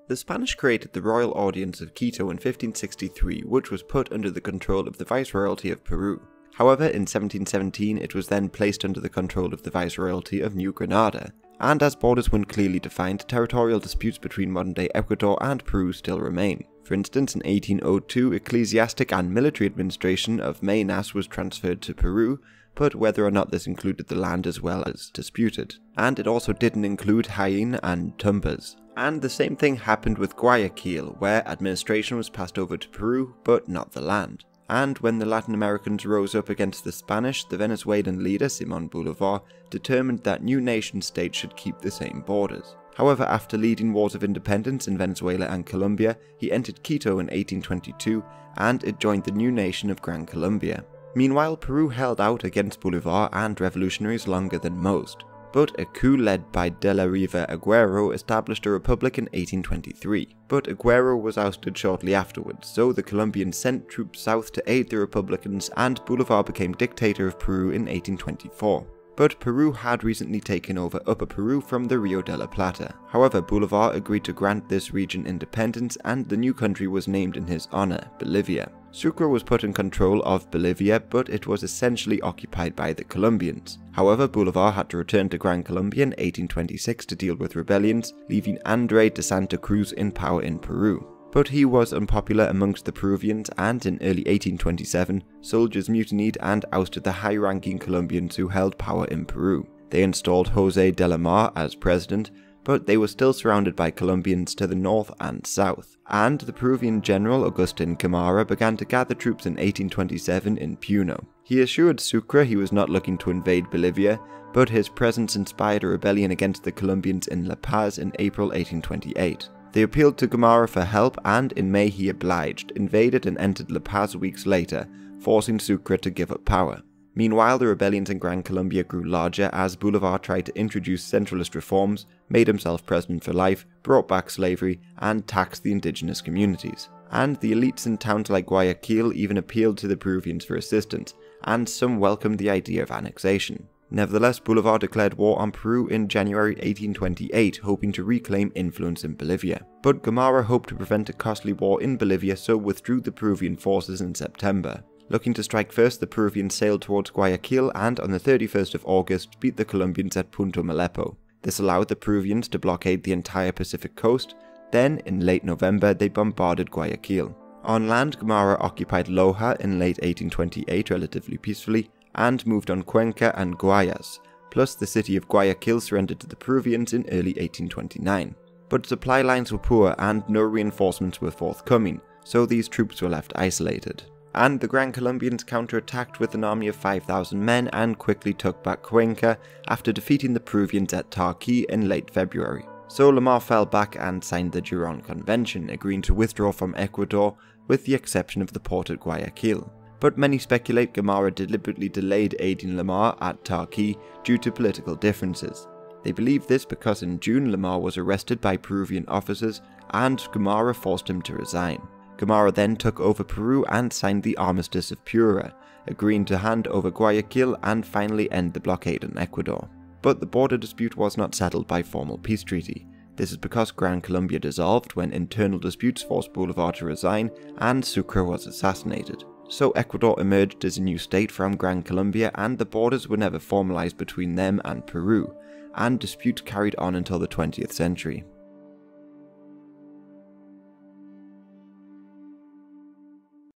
The Spanish created the Royal Audience of Quito in 1563, which was put under the control of the Viceroyalty of Peru. However, in 1717 it was then placed under the control of the Viceroyalty of New Granada, and as borders weren't clearly defined, territorial disputes between modern-day Ecuador and Peru still remain. For instance, in 1802, ecclesiastic and military administration of Maynas was transferred to Peru, but whether or not this included the land as well is disputed. And it also didn't include Jaén and Tumbes. And the same thing happened with Guayaquil, where administration was passed over to Peru, but not the land. And when the Latin Americans rose up against the Spanish, the Venezuelan leader Simón Bolívar determined that new nation-states should keep the same borders. However, after leading wars of independence in Venezuela and Colombia, he entered Quito in 1822, and it joined the new nation of Gran Colombia. Meanwhile, Peru held out against Bolívar and revolutionaries longer than most, but a coup led by De la Riva Agüero established a republic in 1823. But Agüero was ousted shortly afterwards, so the Colombians sent troops south to aid the Republicans, and Bolívar became dictator of Peru in 1824. But Peru had recently taken over Upper Peru from the Rio de la Plata. However, Bolívar agreed to grant this region independence, and the new country was named in his honor, Bolivia. Sucre was put in control of Bolivia, but it was essentially occupied by the Colombians. However, Bolívar had to return to Gran Colombia in 1826 to deal with rebellions, leaving André de Santa Cruz in power in Peru. But he was unpopular amongst the Peruvians, and in early 1827, soldiers mutinied and ousted the high-ranking Colombians who held power in Peru. They installed José de la Mar as president, but they were still surrounded by Colombians to the north and south, and the Peruvian general Agustín Camara began to gather troops in 1827 in Puno. He assured Sucre he was not looking to invade Bolivia, but his presence inspired a rebellion against the Colombians in La Paz in April 1828. They appealed to Camara for help, and in May he obliged, invaded and entered La Paz weeks later, forcing Sucre to give up power. Meanwhile, the rebellions in Gran Colombia grew larger as Bolívar tried to introduce centralist reforms, made himself president for life, brought back slavery, and taxed the indigenous communities. And the elites in towns like Guayaquil even appealed to the Peruvians for assistance, and some welcomed the idea of annexation. Nevertheless, Bolívar declared war on Peru in January 1828, hoping to reclaim influence in Bolivia. But Camara hoped to prevent a costly war in Bolivia, so withdrew the Peruvian forces in September. Looking to strike first, the Peruvians sailed towards Guayaquil and on the 31st of August beat the Colombians at Punto Malepo. This allowed the Peruvians to blockade the entire Pacific coast. Then, in late November, they bombarded Guayaquil. On land, Camara occupied Loja in late 1828 relatively peacefully, and moved on Cuenca and Guayas, plus the city of Guayaquil surrendered to the Peruvians in early 1829. But supply lines were poor and no reinforcements were forthcoming, so these troops were left isolated. And the Gran Colombians counterattacked with an army of 5,000 men and quickly took back Cuenca after defeating the Peruvians at Tarqui in late February. So Lamar fell back and signed the Giron Convention, agreeing to withdraw from Ecuador with the exception of the port at Guayaquil. But many speculate Camara deliberately delayed aiding Lamar at Tarqui due to political differences. They believe this because in June Lamar was arrested by Peruvian officers and Camara forced him to resign. Camara then took over Peru and signed the Armistice of Piura, agreeing to hand over Guayaquil and finally end the blockade on Ecuador. But the border dispute was not settled by formal peace treaty. This is because Gran Colombia dissolved when internal disputes forced Bolívar to resign and Sucre was assassinated. So Ecuador emerged as a new state from Gran Colombia, and the borders were never formalized between them and Peru, and disputes carried on until the 20th century.